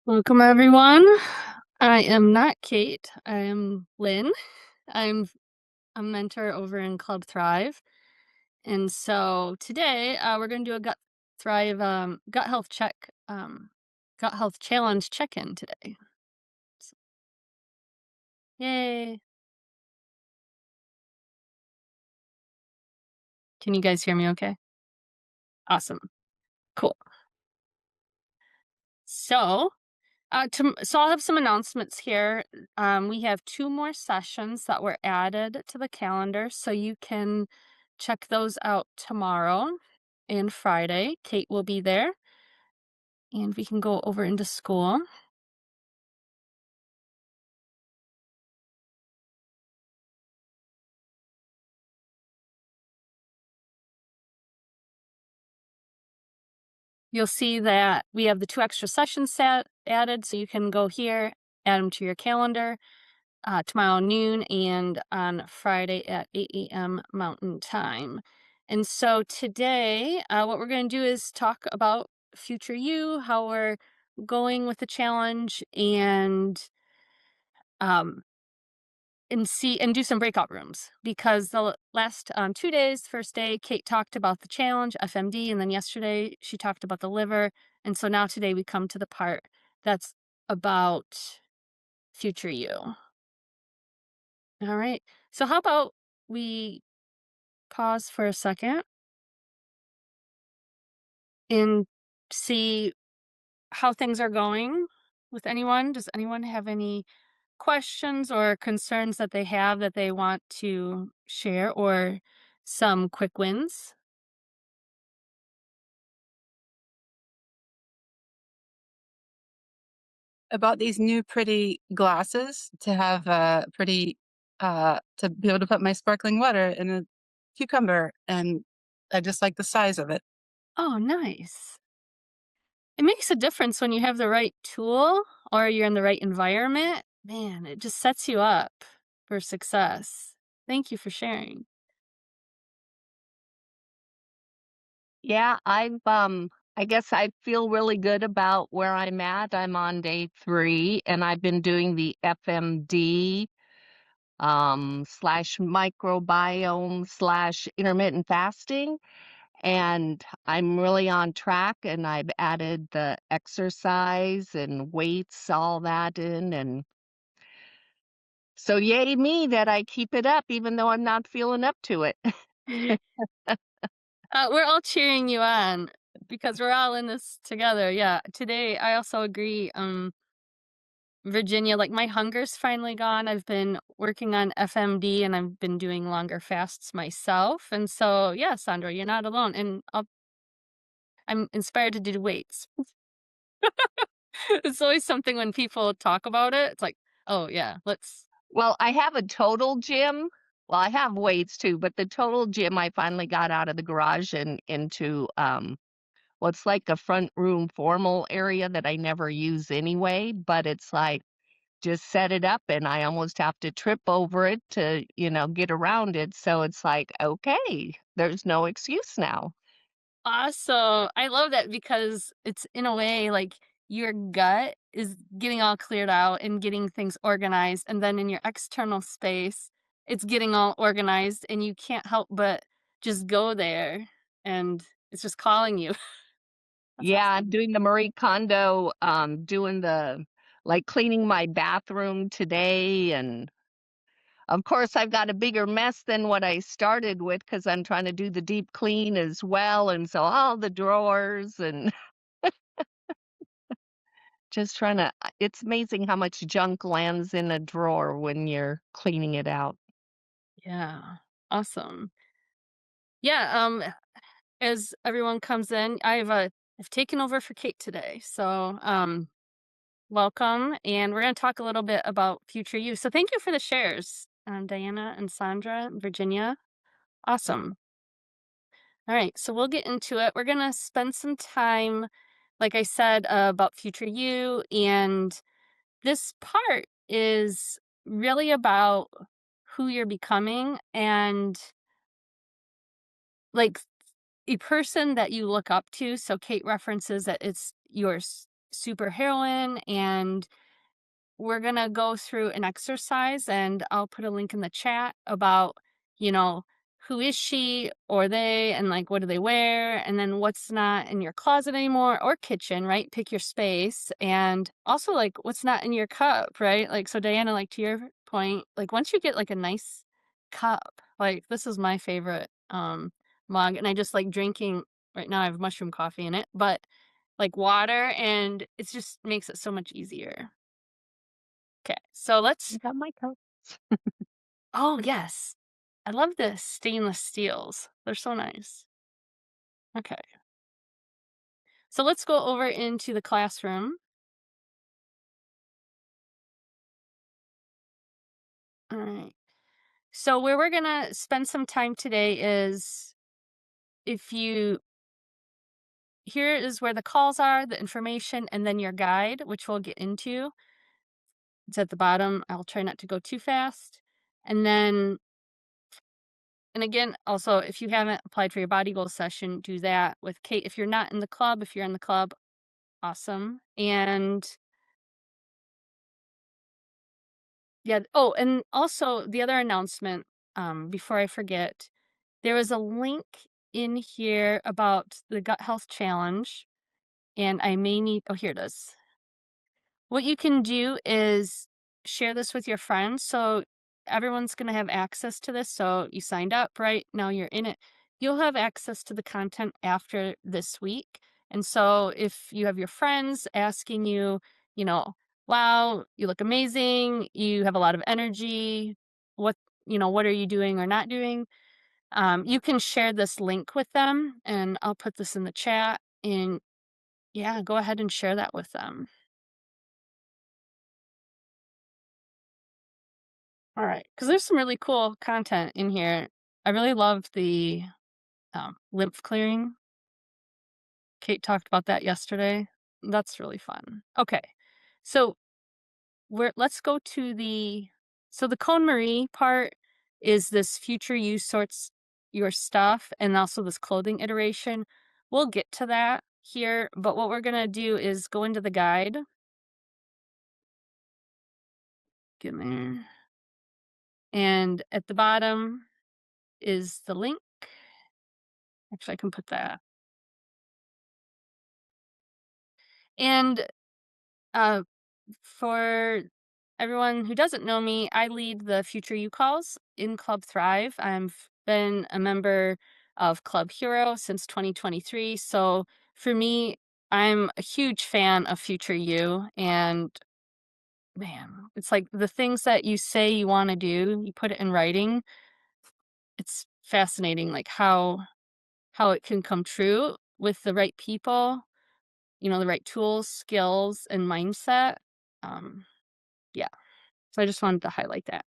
Welcome, everyone. I am not Cate. I am Lynn. I'm a mentor over in Club Thrive. And so today we're going to do a Thrive gut health gut health challenge check in today. So, yay. Can you guys hear me okay? Awesome. Cool. So, so I'll have some announcements here. We have two more sessions that were added to the calendar, so you can check those out tomorrow and Friday. Cate will be there, and we can go over into school. You'll see that we have the two extra sessions added, so you can go here, add them to your calendar. Tomorrow noon and on Friday at 8 a.m. Mountain Time. And so today, what we're going to do is talk about future you, how we're going with the challenge, um, and do some breakout rooms because the last 2 days, first day, Cate talked about the challenge, FMD, and then yesterday she talked about the liver. And so now today we come to the part that's about future you. All right. So how about we pause for a second and see how things are going with anyone? Does anyone have any questions or concerns that they have that they want to share or some quick wins? I bought these new pretty glasses to have to be able to put my sparkling water in a cucumber, and I just like the size of it. Oh, nice. It makes a difference when you have the right tool or you're in the right environment. Man, it just sets you up for success. Thank you for sharing. Yeah, I guess I feel really good about where I'm at. I'm on day 3 and I've been doing the FMD slash microbiome slash intermittent fasting, and I'm really on track, and I've added the exercise and weights, all that in, and so yay me that I keep it up even though I'm not feeling up to it. We're all cheering you on because we're all in this together. Yeah. Today, I also agree. Virginia, like my hunger's finally gone. I've been working on FMD and I've been doing longer fasts myself. And so, yeah, Sandra, you're not alone. And I'm inspired to do weights. It's always something when people talk about it. It's like, oh, yeah, let's. Well, I have a total gym. Well, I have weights too, but the total gym I finally got out of the garage and into well, it's like a front room formal area that I never use anyway, but it's like just set it up and I almost have to trip over it to, get around it. So it's like, okay, there's no excuse now. Awesome. I love that because it's in a way like your gut is getting all cleared out and getting things organized. And then in your external space, it's getting all organized and you can't help but just go there and it's just calling you. That's Yeah, awesome. I'm doing the Marie Kondo, doing the like cleaning my bathroom today, and of course, I've got a bigger mess than what I started with because 'cause I'm trying to do the deep clean as well, and so all the drawers and just trying to it's amazing how much junk lands in a drawer when you're cleaning it out. Yeah. Awesome. Yeah. As everyone comes in, I've taken over for Cate today. So welcome, and we're going to talk a little bit about future you. So thank you for the shares, Diana and Sandra, and Virginia. Awesome. All right, so we'll get into it. We're going to spend some time, like I said, about future you, and this part is really about who you're becoming and like a person that you look up to. So Cate references that it's yours. superheroine, and we're gonna go through an exercise, and I'll put a link in the chat about, you know, who is she or they, and like what do they wear, and then what's not in your closet anymore or kitchen, right? Pick your space, and also like what's not in your cup, right? Like, so Diana, like to your point, like once you get like a nice cup, like this is my favorite mug, and I just like drinking right now. I have mushroom coffee in it, but like water, and it just makes it so much easier. Okay, so I let's got my coat. oh, yes. I love the stainless steels. They're so nice. Okay. So let's go over into the classroom. All right. So where we're gonna spend some time today is if you here is where the calls are, the information, and then your guide, which we'll get into. It's at the bottom. I'll try not to go too fast. And then and again, also, if you haven't applied for your body goals session, do that with Cate. If you're not in the club, if you're in the club, awesome. And yeah, oh, and also the other announcement, before I forget, there was a link in here about the gut health challenge, and I may need oh, here it is. What you can do is share this with your friends. So everyone's going to have access to this. So you signed up, right? Now you're in it. You'll have access to the content after this week. And so if you have your friends asking you, you know, wow, you look amazing, you have a lot of energy, what, what are you doing or not doing? You can share this link with them, and I'll put this in the chat. And yeah, go ahead and share that with them. All right, because there's some really cool content in here. I really love the lymph clearing. Cate talked about that yesterday. That's really fun. Okay, so let's go to the Cone Marie part is this future you sorts your stuff, and also this clothing iteration. We'll get to that here, but what we're gonna do is go into the guide. Get there. And at the bottom is the link. Actually, I can put that. And uh, for everyone who doesn't know me, I lead the Future You calls in Club Thrive. I've been a member of Club Hero since 2023. So for me, I'm a huge fan of Future You. And man, it's like the things that you say you want to do, you put it in writing. It's fascinating, like how it can come true with the right people, the right tools, skills, and mindset. Um, yeah. So I just wanted to highlight that.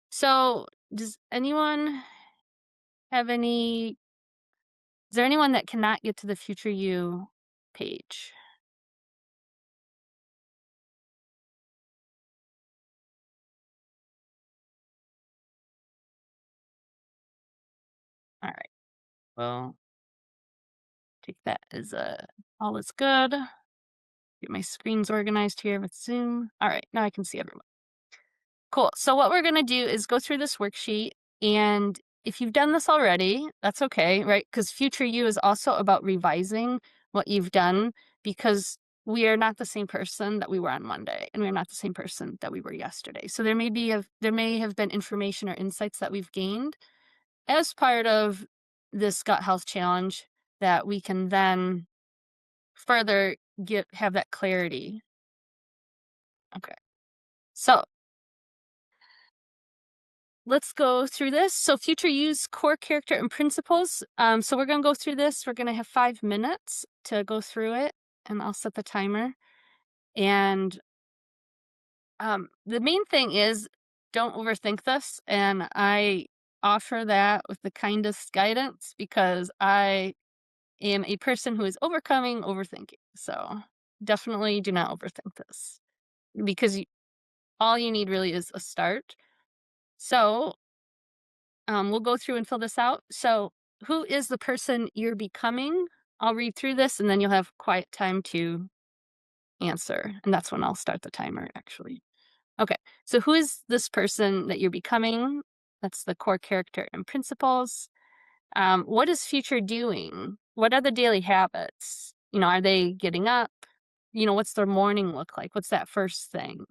So does anyone have any, is there anyone that cannot get to the Future You page? All right. Well, take that as a all is good. Get my screens organized here with Zoom. All right. Now I can see everyone. Cool. So what we're going to do is go through this worksheet, and if you've done this already, that's okay, right? Because Future You is also about revising what you've done, because we are not the same person that we were on Monday, and we're not the same person that we were yesterday. So there may have been information or insights that we've gained as part of this gut health challenge that we can then further have that clarity. Okay. So let's go through this. So Future Use core character and principles. So we're going to go through this. We're going to have 5 minutes to go through it, and I'll set the timer. And the main thing is don't overthink this. And I offer that with the kindest guidance, because I am a person who is overcoming overthinking. So definitely do not overthink this, because all you need really is a start. So we'll go through and fill this out. So, who is the person you're becoming? I'll read through this, and then you'll have quiet time to answer. And that's when I'll start the timer, actually. Okay. So who is this person that you're becoming? That's the core character and principles. What is future doing? What are the daily habits? Are they getting up? What's their morning look like? What's that first thing?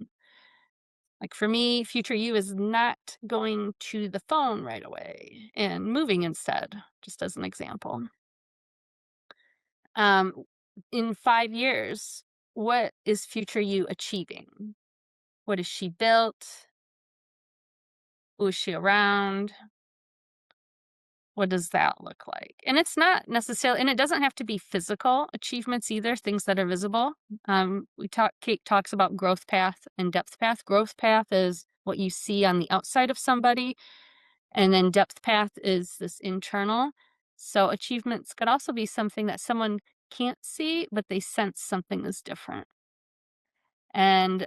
Like for me, future you is not going to the phone right away and moving instead, just as an example. Um, in 5 years, what is future you achieving? What is she built? Who is she around? What does that look like? And it's not necessarily, and it doesn't have to be physical achievements either, things that are visible. Kate talks about growth path and depth path. Growth path is what you see on the outside of somebody, and then depth path is this internal. So achievements could also be something that someone can't see, but they sense something is different. And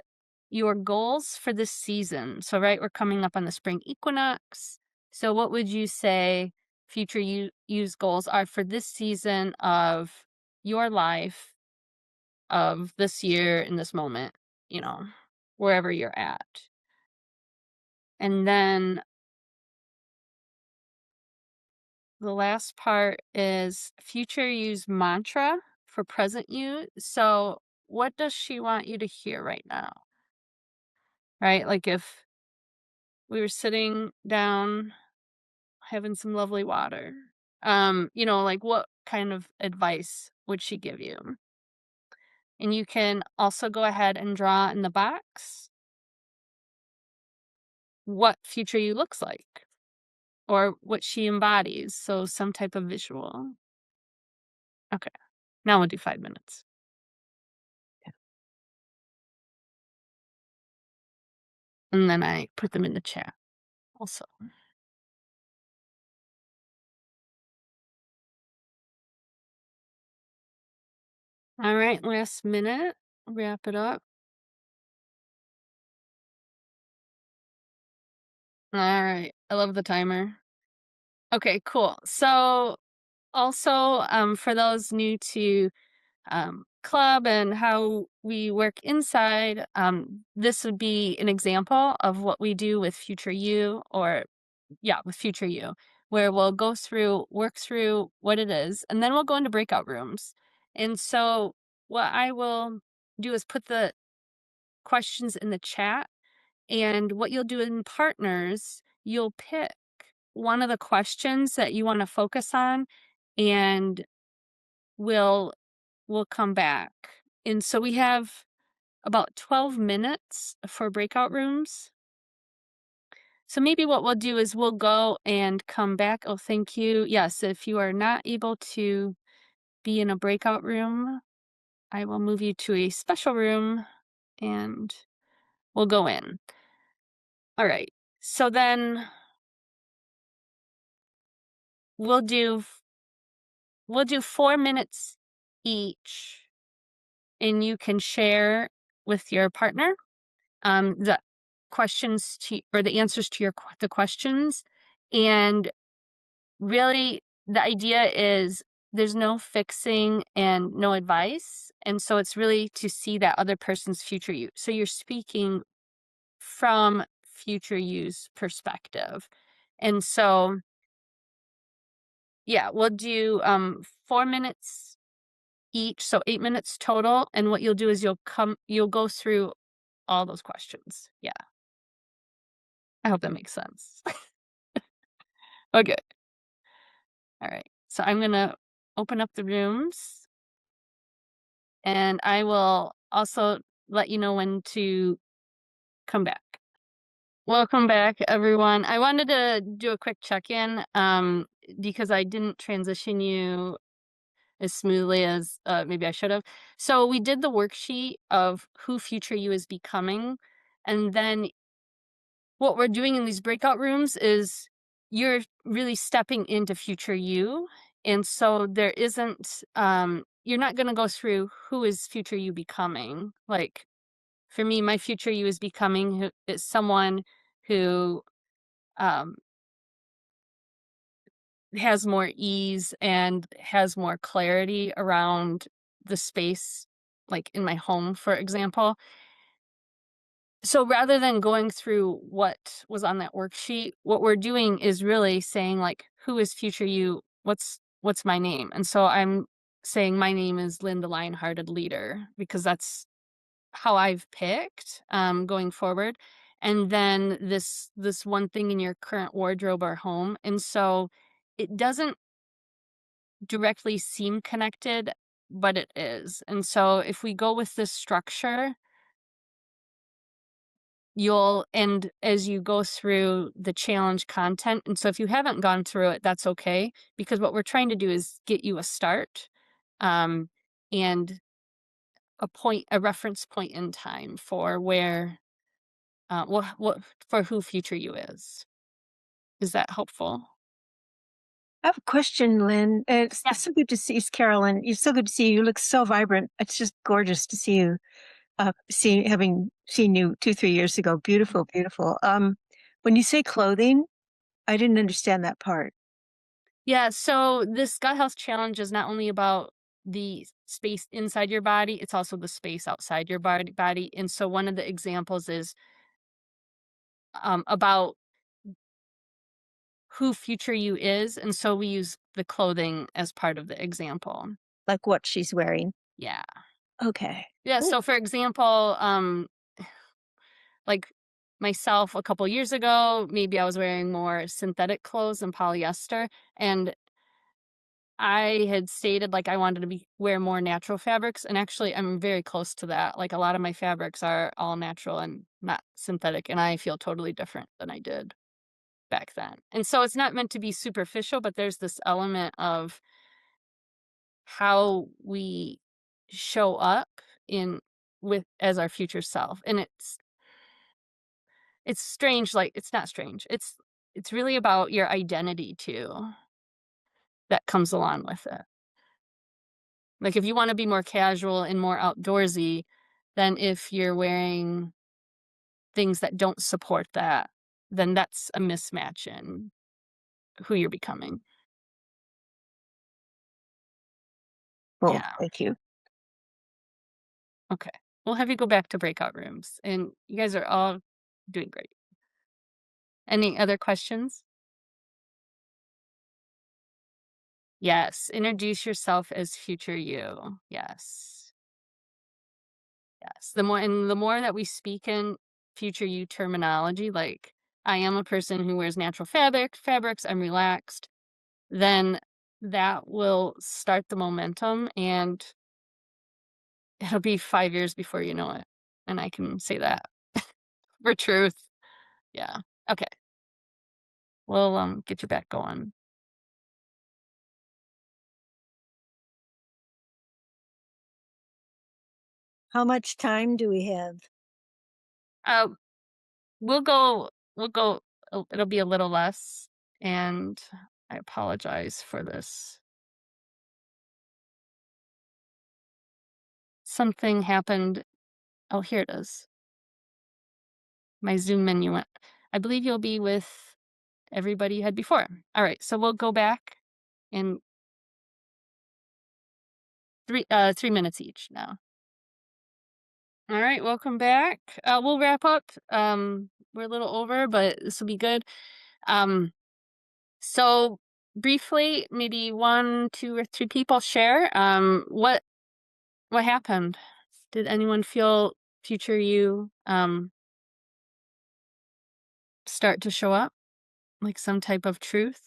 your goals for this season. So, right, we're coming up on the spring equinox. So, what would you say future use goals are for this season of your life, of this year, in this moment, you know, wherever you're at? And then the last part is future use mantra for present you. So, what does she want you to hear right now? Right? Like if we were sitting down having some lovely water, like what kind of advice would she give you? And you can also go ahead and draw in the box what future you looks like or what she embodies. So, some type of visual. Okay. Now we'll do 5 minutes. And then I put them in the chat also. All right, last minute. Wrap it up. All right. I love the timer. Okay, cool. So also, for those new to club and how we work inside, this would be an example of what we do with future you, or yeah, with future you, where we'll work through what it is, and then we'll go into breakout rooms. And so what I will do is put the questions in the chat, and what you'll do in partners, you'll pick one of the questions that you want to focus on, and we'll come back. And so we have about 12 minutes for breakout rooms. So maybe what we'll do is we'll go and come back. Oh, thank you. Yes, if you are not able to be in a breakout room, I will move you to a special room and we'll go in. All right. So then we'll do 4 minutes each, and you can share with your partner the questions to, or the answers to the questions. And really the idea is there's no fixing and no advice, and so it's really to see that other person's future you. So you're speaking from future you's perspective. And so yeah, we'll do 4 minutes each, so 8 minutes total. And what you'll do is you'll go through all those questions. Yeah, I hope that makes sense. Okay. All right. So I'm going to open up the rooms, and I will also let you know when to come back. Welcome back, everyone. I wanted to do a quick check-in because I didn't transition you as smoothly as maybe I should have. So we did the worksheet of who future you is becoming, and then what we're doing in these breakout rooms is you're really stepping into future you. And so there isn't, you're not going to go through who is future you becoming. Like for me, my future you is becoming is someone who um, has more ease and has more clarity around the space like in my home, for example. So rather than going through what was on that worksheet, what we're doing is really saying like, who is future you? What's my name? And so I'm saying my name is Lynn, the Lion-Hearted Leader, because that's how I've picked going forward. And then this one thing in your current wardrobe or home. And so it doesn't directly seem connected, but it is. And so if we go with this structure, you'll and as you go through the challenge content, and so if you haven't gone through it, that's okay, because what we're trying to do is get you a start, um, and a reference point in time for where, what for who future you is. Is that helpful? I have a question, Lynn. Yeah. It's so good to see. It's Carolyn. It's so good to see you. You look so vibrant. It's just gorgeous to see you. Having seen you 2, 3 years ago. Beautiful, beautiful. When you say clothing, I didn't understand that part. Yeah, so this gut health challenge is not only about the space inside your body, it's also the space outside your body. And so one of the examples is about who future you is, and so we use the clothing as part of the example. Like what she's wearing. Yeah. Okay. Yeah, Cool. so for example, like myself a couple years ago, maybe I was wearing more synthetic clothes than polyester, and I had stated like I wanted to wear more natural fabrics, and actually I'm very close to that. Like a lot of my fabrics are all natural and not synthetic, and I feel totally different than I did back then. And so it's not meant to be superficial, but there's this element of how we show up in with as our future self. And it's strange, like it's not strange. It's really about your identity too that comes along with it. Like if you want to be more casual and more outdoorsy, then if you're wearing things that don't support that, then that's a mismatch in who you're becoming. Cool. Yeah. Thank you. Okay. We'll have you go back to breakout rooms, and you guys are all doing great. Any other questions? Yes. Introduce yourself as future you. Yes. Yes. The more that we speak in future you terminology, like I am a person who wears natural fabrics, I'm relaxed, then that will start the momentum, and it'll be 5 years before you know it. And I can say that for truth. Yeah. Okay. We'll get you back going. How much time do we have? Uh we'll go it'll be a little less, and I apologize for this. Something happened. Oh, here it is. My Zoom menu went. I believe you'll be with everybody you had before. All right, so we'll go back in 3 minutes each now. All right, welcome back. We'll wrap up. We're a little over, but this will be good. Um, so briefly, maybe one, two, or three people share. What happened? Did anyone feel future you start to show up? Like some type of truth?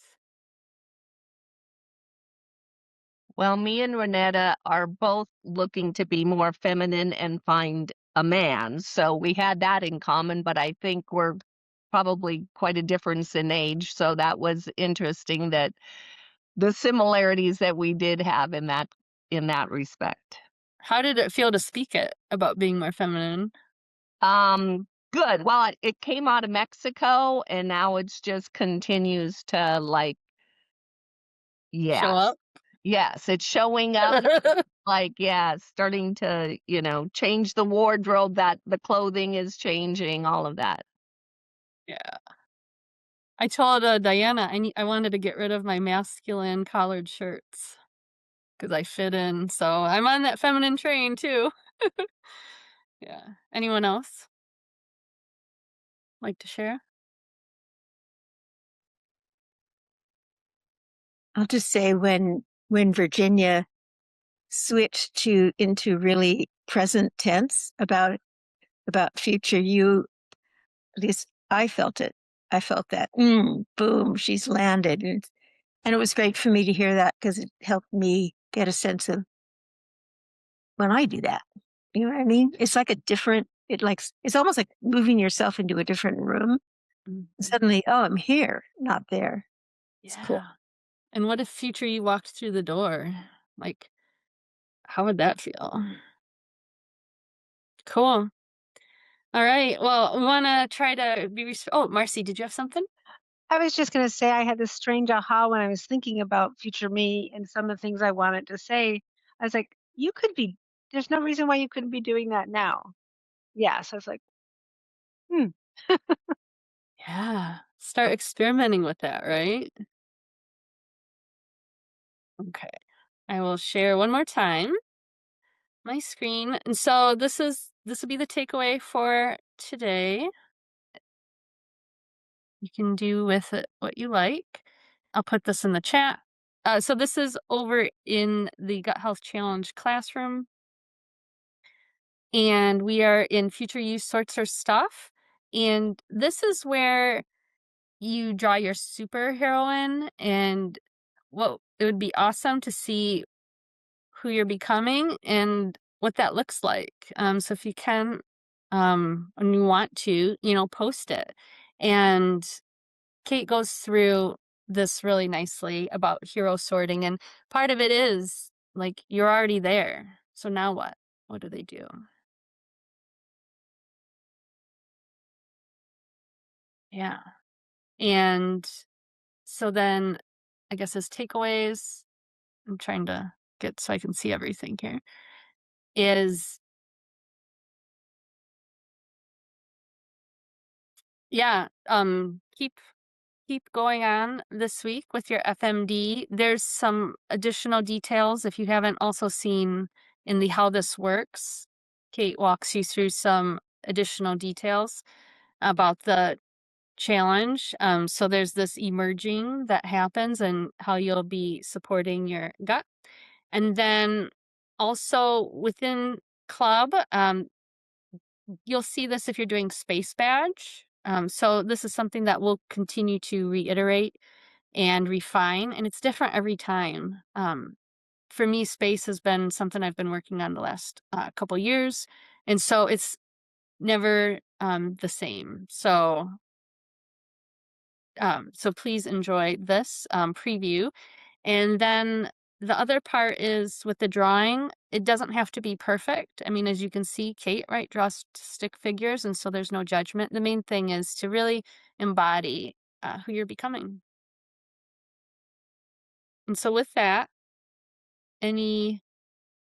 Well, me and Renetta are both looking to be more feminine and find a man. So we had that in common, but I think we're probably quite a difference in age. So that was interesting that the similarities that we did have in that respect. How did it feel to speak it about being more feminine? Good. Well, it came out of Mexico and now it's just continues to like, Show yes. up? Yes, it's showing up. Like, yeah, starting to, change the wardrobe, that the clothing is changing, all of that. Yeah. I told Diana I wanted to get rid of my masculine collared shirts because I fit in. So I'm on that feminine train too. Yeah. Anyone else like to share? I'll just say when Virginia switched to into really present tense about future you, at least I felt it. I felt that boom, she's landed, and it was great for me to hear that because it helped me get a sense of when I do that. You know what I mean? It's like a different. It's almost like moving yourself into a different room. Mhm. Suddenly, oh, I'm here, not there. It's cool. Yeah. And what if future you walked through the door? Like, how would that feel? Cool. All right. Well, we want to try to be. Oh, Marcy, did you have something? I was just going to say I had this strange aha when I was thinking about future me and some of the things I wanted to say. I was like, there's no reason why you couldn't be doing that now. Yeah. So I was like, hmm. Yeah. Start experimenting with that, right? Okay. I will share one more time my screen. And so this will be the takeaway for today. You can do with it what you like. I'll put this in the chat. So this is over in the Gut Health Challenge classroom, and we are in Future Use Sorts Her Stuff. And this is where you draw your superheroine, and what it would be awesome to see who you're becoming and what that looks like. So if you can, and you want to, post it. And Cate goes through this really nicely about hero sorting, and part of it is like you're already there. So now what? What do they do? Yeah. And so then I guess as takeaways, I'm trying to get so I can see everything here, is yeah, keep going on this week with your FMD. There's some additional details if you haven't also seen in the How This Works. Cate walks you through some additional details about the challenge. So there's this emerging that happens and how you'll be supporting your gut. And then also within club, you'll see this if you're doing space badge. So this is something that we'll continue to reiterate and refine, and it's different every time. For me, space has been something I've been working on the last couple years, and so it's never the same. So please enjoy this preview. And then the other part is with the drawing, it doesn't have to be perfect. I mean, as you can see, Cate, right, draws stick figures, and so there's no judgment. The main thing is to really embody who you're becoming. And so with that, any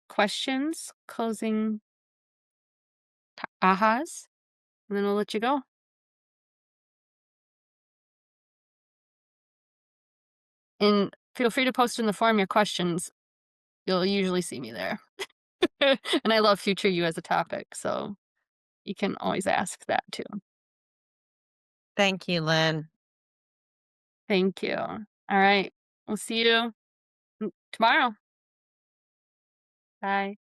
questions, closing ahas, and then we'll let you go. And feel free to post in the forum your questions. You'll usually see me there. And I love future you as a topic, so you can always ask that too. Thank you, Lynn. Thank you. All right. We'll see you tomorrow. Bye.